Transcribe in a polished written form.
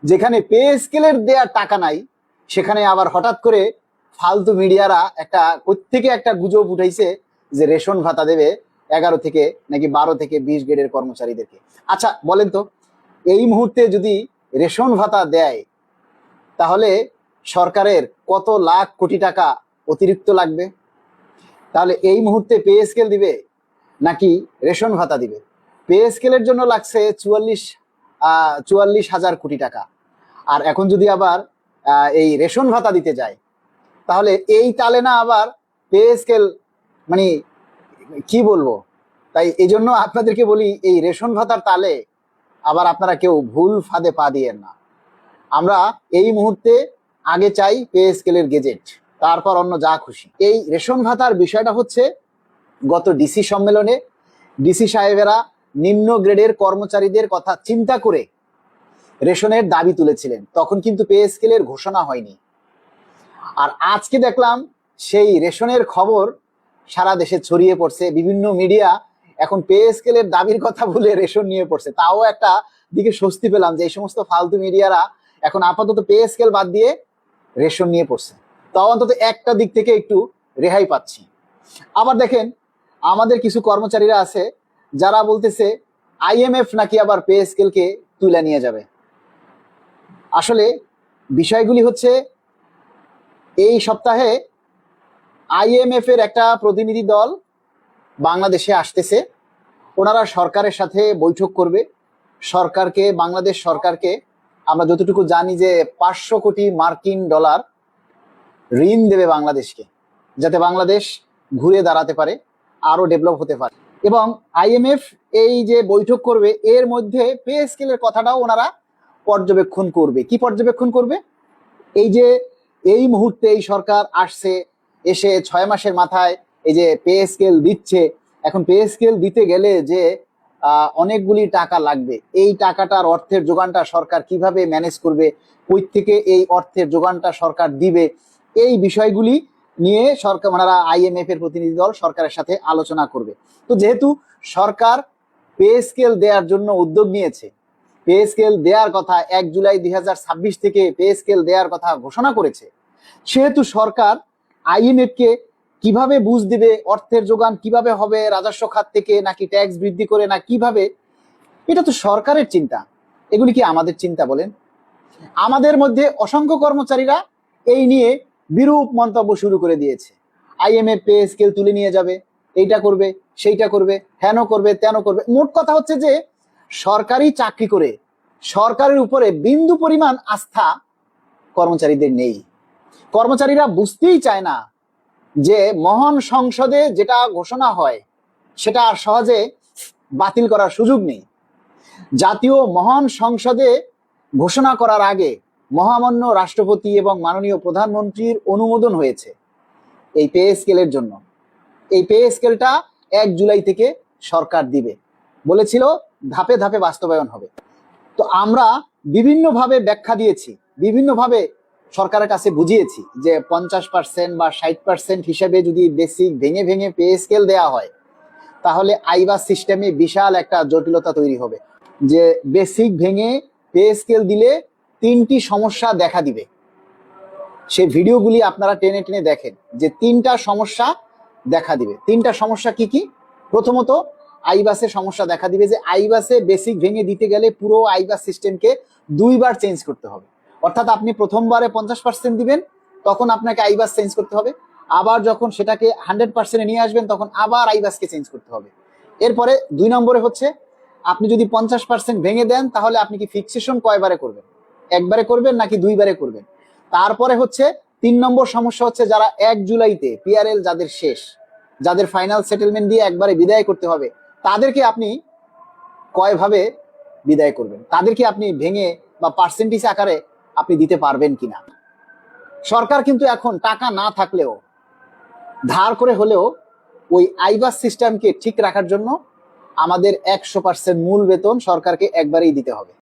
যেখানে পে স্কেলের দেওয়ার টাকা নাই, সেখানে আবার হঠাৎ করে ফালতু মিডিয়ারা একটা প্রত্যেকে একটা গুজব উঠাইছে যে রেশন ভাতা দেবে 11 থেকে নাকি 12 থেকে 20 গ্রেডের কর্মচারীদেরকে। আচ্ছা বলেন তো, এই মুহূর্তে যদি রেশন ভাতা দেয় তাহলে সরকারের কত লাখ কোটি টাকা অতিরিক্ত লাগবে? তাহলে এই মুহূর্তে পে স্কেল দিবে নাকি রেশন ভাতা দিবে? পে স্কেলের জন্য লাগছে 44,000 কোটি টাকা। আর এখন যদি আবার এই রেশন ভাতা দিতে যায় তাহলে এই তালে না আবার পে স্কেল, মানে কি বলবো। তাই এই জন্য আপনাদেরকে বলি, এই রেশন ভাতার তালে আবার আপনারা কেউ ভুল ফাঁদে পা দিয়েন না। আমরা এই মুহূর্তে আগে চাই পে স্কেলের গেজেট, তারপর অন্য যা খুশি। এই রেশন ভাতার বিষয়টা হচ্ছে, গত ডিসি সম্মেলনে ডিসি সাহেবেরা নিম্ন গ্রেডের কর্মচারীদের কথা চিন্তা করে রেশনের দাবি তুলেছিলেন, তখন কিন্তু পে স্কেলের ঘোষণা হয়নি। আর আজকে দেখলাম সেই রেশনের খবর সারা দেশে ছড়িয়ে পড়ছে, বিভিন্ন মিডিয়া এখন পে স্কেলের দাবির কথা বলে রেশন নিয়ে পড়ছে। তাও একটা দিকে স্বস্তি পেলাম যে এই সমস্ত ফালতু মিডিয়ারা এখন আপাতত পে স্কেল বাদ দিয়ে রেশন নিয়ে পড়ছে, তাও অন্তত একটা দিক থেকে একটু রেহাই পাচ্ছি। আবার দেখেন, আমাদের কিছু কর্মচারীরা আছে যারা বলতেছে আইএমএফ নাকি আবার পে স্কেলকে তুলে নিয়ে যাবে। আসলে বিষয়গুলি হচ্ছে, এই সপ্তাহে আইএমএফ এর একটা প্রতিনিধি দল বাংলাদেশে আসতেছে। ওনারা সরকারের সাথে বৈঠক করবে। বাংলাদেশ সরকারকে আমরা যতটুকু জানি যে 500 কোটি মার্কিন ডলার ঋণ দেবে বাংলাদেশকে, যাতে বাংলাদেশ ঘুরে দাঁড়াতে পারে, আরো ডেভেলপ হতে পারে। এবং আইএমএফ এই যে বৈঠক করবে এর মধ্যে পে স্কেলের কথাটাও ওনারা পর্যবেক্ষণ করবে। কি পর্যবেক্ষণ করবে? এই যে এই মুহূর্তে এই সরকার আসছে, এসে 6 মাসের মাথায় এই যে পে স্কেল দিচ্ছে, এখন পে স্কেল দিতে গেলে যে অনেকগুলি টাকা লাগবে, এই টাকাটার অর্থের যোগানটা সরকার কিভাবে ম্যানেজ করবে, কই থেকে এই অর্থের যোগানটা সরকার দিবে, এই বিষয়গুলি নিয়ে ওনারা আইএমএফ এর প্রতিনিধি দল সরকারের সাথে আলোচনা করবে। তো যেহেতু সরকার পে স্কেল দেওয়ার জন্য উদ্যোগ নিয়েছে, পে স্কেল দেওয়ার কথা 1 জুলাই 2026 থেকে পে স্কেল দেওয়ার কথা ঘোষণা করেছে, সেহেতু সরকার আইএমএফ কে কিভাবে বুঝ দিবে, অর্থের যোগান কিভাবে হবে, রাজস্ব খাত থেকে নাকি ট্যাক্স বৃদ্ধি করে না কিভাবে, এটা তো সরকারের চিন্তা। এগুলি কি আমাদের চিন্তা বলেন? আমাদের মধ্যে অসংখ্য কর্মচারীরা এই নিয়ে বিরূপ মন্তব্য শুরু করে দিয়েছে। আইএমএফ পে স্কেল তুলে নিয়ে যাবে, এইটা করবে, সেইটা করবে, হেন করবে, তেন করবে। মোট কথা হচ্ছে যে সরকারি চাকরি করে সরকারের উপরে বিন্দু পরিমাণ আস্থা কর্মচারীদের নেই। কর্মচারীরা বুঝতেই চায় না যে মহান সংসদে যেটা ঘোষণা হয় সেটা আর সহজে বাতিল করার সুযোগ নেই। জাতীয় মহান সংসদে ঘোষণা করার আগে মহামান্য রাষ্ট্রপতি এবং মাননীয় প্রধানমন্ত্রীর অনুমোদন হয়েছে এই পে স্কেলের জন্য। এই পে স্কেলটা 1 জুলাই থেকে সরকার দিবে বলেছিল, ধাপে ধাপে বাস্তবায়ন হবে। তো আমরা বিভিন্নভাবে ব্যাখ্যা দিয়েছি, বিভিন্নভাবে সরকারের কাছে বুঝিয়েছি যে 50% বা 60% হিসেবে যদি বেসিক ভেঙে ভেঙে পে স্কেল দেওয়া হয় তাহলে আইবাস সিস্টেমে বিশাল একটা জটিলতা তৈরি হবে। যে বেসিক ভেঙে পে স্কেল দিলে 3টি সমস্যা দেখা দিবে। সেই ভিডিওগুলি আপনারা টেনে টেনে দেখেন যে 3টা সমস্যা দেখা দিবে। 3টা সমস্যা কি কি? প্রথমত আইবাসে সমস্যা দেখা দিবে যে আইবাসে বেসিক ভেঙে দিতে গেলে পুরো আইবাস সিস্টেমকে 2বার চেঞ্জ করতে হবে। অর্থাৎ আপনি প্রথমবারে 50% দিবেন, তখন আপনাকে আইবাস চেঞ্জ করতে হবে। আবার যখন সেটাকে 100% নিয়ে আসবেন তখন আবার আইবাসকে চেঞ্জ করতে হবে। এরপরে 2 নম্বরে হচ্ছে, আপনি যদি 50% ভেঙে দেন তাহলে আপনি কি ফিক্সেশন কয়বারে করবেন? একবারে করবেন নাকি 2বারে করবেন? তারপরে হচ্ছে 3 নম্বর সমস্যা হচ্ছে, যারা 1 জুলাইতে পিআরএল যাদের শেষ, যাদের ফাইনাল সেটেলমেন্ট দিয়ে একবারে বিদায় করতে হবে, তাদেরকে আপনি কয়ভাবে বিদায় করবেন? তাদেরকে আপনি ভেঙে বা পার্সেন্টেজ আকারে আপনি দিতে পারবেন কিনা? সরকার কিন্তু এখন টাকা না থাকলেও ধার করে হলেও ওই আইবাস সিস্টেমকে ঠিক রাখার জন্য আমাদের 100% মূল বেতন সরকারকে একবারেই দিতে হবে।